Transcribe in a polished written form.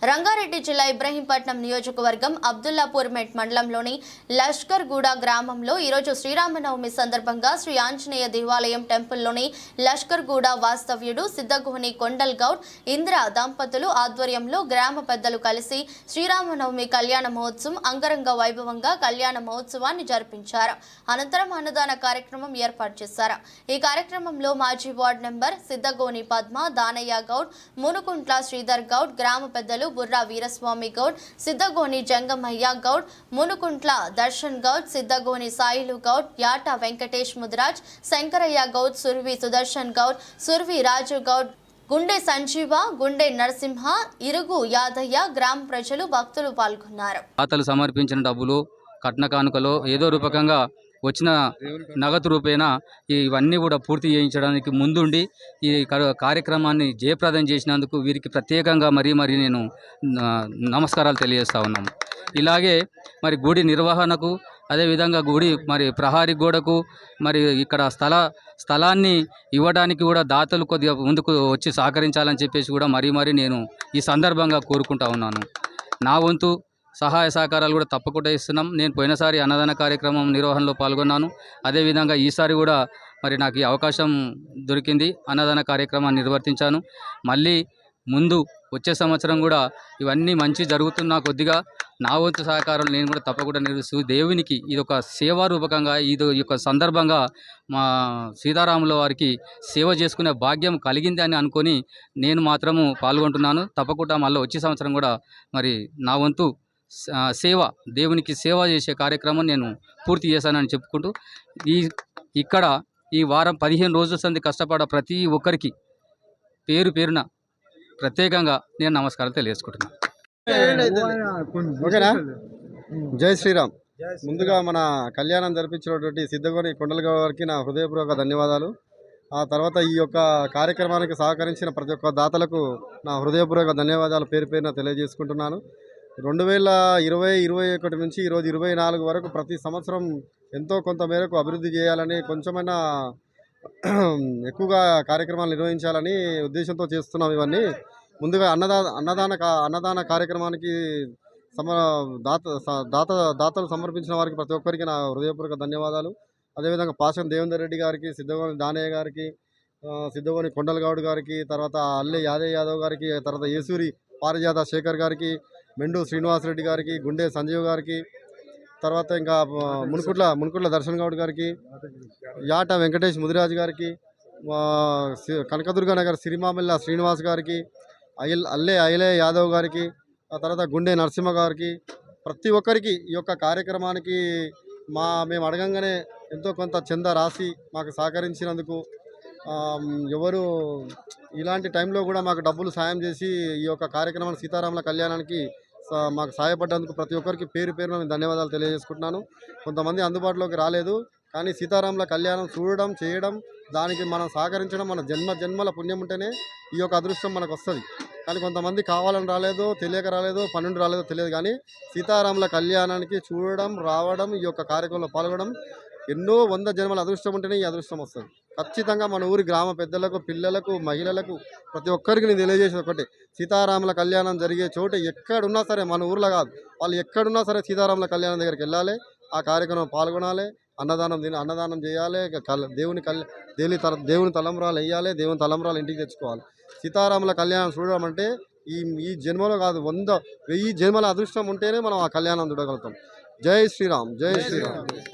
రంగారెడ్డి జిల్లా ఇబ్రహీంపట్నం నియోజకవర్గం అబ్దుల్లాపూర్ మెట్ మండలంలోని లష్కర్గూడ గ్రామంలో ఈరోజు శ్రీరామనవమి సందర్భంగా శ్రీ ఆంజనేయ దేవాలయం టెంపుల్లోని లష్కర్గూడ వాస్తవ్యుడు సిద్ధగోని కొండల్ గౌడ్ ఇంద్ర దంపతులు ఆధ్వర్యంలో గ్రామ పెద్దలు కలిసి శ్రీరామనవమి కళ్యాణ మహోత్సవం అంగరంగ వైభవంగా కళ్యాణ మహోత్సవాన్ని జరిపించారు. అనంతరం అన్నదాన కార్యక్రమం ఏర్పాటు చేశారు. ఈ కార్యక్రమంలో మాజీ వార్డు మెంబర్ సిద్ధగోని పద్మ, దానయ్య గౌడ్, మునుకుంట్ల శ్రీధర్ గౌడ్, గ్రామ పెద్దలు బుర్రా వీరస్వామి గౌడ్, సిద్ధగోని జంగమయ్య గౌడ్, మునుకుంట్ల దర్శన్ గౌడ్, సిద్ధగోని సాయిలు గౌడ్, యాట వెంకటేష్ ముదిరాజ్, శంకరయ్య గౌడ్, సుర్వి సుదర్శన్ గౌడ్, సుర్వి రాజు గౌడ్, గుండె సంజీవ, గుండె నరసింహ, ఇరుగు యాదయ్య, గ్రామ ప్రజలు భక్తులు పాల్గొన్నారు. దాతలు సమర్పించిన డబ్బులు కట్న కానుకలో ఏదో రూపకంగా వచ్చిన నగదు రూపేణా ఇవన్నీ కూడా పూర్తి చేయించడానికి ముందుండి ఈ కార్యక్రమాన్ని జయప్రదం చేసినందుకు వీరికి ప్రత్యేకంగా మరీ నేను నమస్కారాలు తెలియజేస్తా ఉన్నాము. ఇలాగే మరి గుడి నిర్వహణకు, అదేవిధంగా గుడి మరి ప్రహారీ గోడకు మరి ఇక్కడ స్థలాన్ని ఇవ్వడానికి కూడా దాతలు కొద్దిగా ముందుకు వచ్చి సహకరించాలని చెప్పేసి కూడా మరీ నేను ఈ సందర్భంగా కోరుకుంటా ఉన్నాను. నా వంతు సహాయ సహకారాలు కూడా తప్పకుండా ఇస్తున్నాం. నేను పోయినసారి అన్నదాన కార్యక్రమం నిర్వహణలో పాల్గొన్నాను. అదేవిధంగా ఈసారి కూడా మరి నాకు ఈ అవకాశం దొరికింది, అన్నదాన కార్యక్రమాన్ని నిర్వర్తించాను. మళ్ళీ ముందు వచ్చే సంవత్సరం కూడా ఇవన్నీ మంచి జరుగుతున్న కొద్దిగా నా వంతు సహకారాలు నేను కూడా తప్పకుండా నిర్వహిస్తూ దేవునికి ఇది ఒక సేవారూపకంగా ఈ యొక్క సందర్భంగా మా సీతారాముల వారికి సేవ చేసుకునే భాగ్యం కలిగింది అని అనుకొని నేను మాత్రము పాల్గొంటున్నాను. తప్పకుండా మళ్ళీ వచ్చే సంవత్సరం కూడా మరి నా వంతు సేవ, దేవునికి సేవ చేసే కార్యక్రమం నేను పూర్తి చేశానని చెప్పుకుంటూ ఇక్కడ ఈ వారం 15 రోజుల సంది కష్టపడ ప్రతి ఒక్కరికి పేరున ప్రత్యేకంగా నేను నమస్కారం తెలియజేసుకుంటున్నాను. ఓకేనా? జై శ్రీరామ్. ముందుగా మన కళ్యాణం జరిపించినటువంటి సిద్ధగోని కొండల గారికి నా హృదయపూర్వక ధన్యవాదాలు. ఆ తర్వాత ఈ యొక్క కార్యక్రమానికి సహకరించిన ప్రతి ఒక్క దాతలకు నా హృదయపూర్వక ధన్యవాదాలు పేరున తెలియజేసుకుంటున్నాను. 2020-21 నుంచి ఈరోజు 24 వరకు ప్రతి సంవత్సరం ఎంతో కొంత మేరకు అభివృద్ధి చేయాలని, కొంచెమైనా ఎక్కువగా కార్యక్రమాలు నిర్వహించాలని ఉద్దేశంతో చేస్తున్నాం. ఇవన్నీ ముందుగా అన్నదాన కార్యక్రమానికి దాతలు సమర్పించిన వారికి ప్రతి ఒక్కరికి నా హృదయపూర్వక ధన్యవాదాలు. అదేవిధంగా పాషం దేవేందర్ రెడ్డి గారికి, సిద్ధగోని దానయ్య గారికి, సిద్ధగోని కొండల్ గౌడ్ గారికి, తర్వాత అల్లె యాదవ్ గారికి, తర్వాత ఏసూరి పారిజాత శేఖర్ గారికి, మెండు శ్రీనివాసరెడ్డి గారికి, గుండె సంజీవ్ గారికి, తర్వాత ఇంకా మునుకుట్ల దర్శన్ గౌడ్ గారికి, యాట వెంకటేష్ ముదిరాజు గారికి, కనకదుర్గ నగర్ సిరిమామిల్ల శ్రీనివాస్ గారికి, అల్లె యాదవ్ గారికి, ఆ తర్వాత గుండె నరసింహ గారికి, ప్రతి ఒక్కరికి ఈ యొక్క కార్యక్రమానికి మేము అడగంగానే ఎంతో కొంత చందా రాసి మాకు సహకరించినందుకు, ఎవరు ఇలాంటి టైంలో కూడా మాకు డబ్బులు సాయం చేసి ఈ యొక్క కార్యక్రమాన్ని సీతారాముల కళ్యాణానికి మాకు సహాయపడ్డందుకు ప్రతి ఒక్కరికి పేరున నేను ధన్యవాదాలు తెలియజేసుకుంటున్నాను. కొంతమంది అందుబాటులోకి రాలేదు, కానీ సీతారాముల కళ్యాణం చూడడం, చేయడం, దానికి మనం సహకరించడం మన జన్మల పుణ్యం ఉంటేనే ఈ యొక్క అదృష్టం మనకు వస్తుంది. కానీ కొంతమంది కావాలని రాలేదో, తెలియక రాలేదో, పన్నెండు రాలేదో తెలియదు, కానీ సీతారాముల కళ్యాణానికి చూడడం, రావడం, ఈ యొక్క కార్యక్రమంలో పాల్గొనడం ఎన్నో 100 జన్మల అదృష్టం ఉంటేనే ఈ అదృష్టం వస్తుంది. ఖచ్చితంగా మన ఊరి గ్రామ పెద్దలకు, పిల్లలకు, మహిళలకు ప్రతి ఒక్కరికి నేను తెలియజేసేది ఒకటి, సీతారాముల కళ్యాణం జరిగే చోట ఎక్కడున్నా సరే, మన ఊర్లో కాదు, వాళ్ళు ఎక్కడున్నా సరే సీతారాముల కళ్యాణం దగ్గరికి వెళ్ళాలి, ఆ కార్యక్రమం పాల్గొనాలి, అన్నదానం చేయాలి, దేవుని తలంబ్రాలు వేయాలి, దేవుని తలంబ్రాలు ఇంటికి తెచ్చుకోవాలి. సీతారాముల కళ్యాణం చూడడం అంటే ఈ జన్మలో కాదు, 100,000 జన్మల అదృష్టం ఉంటేనే మనం ఆ కళ్యాణం చూడగలుగుతాం. జై శ్రీరామ్, జై శ్రీరామ్.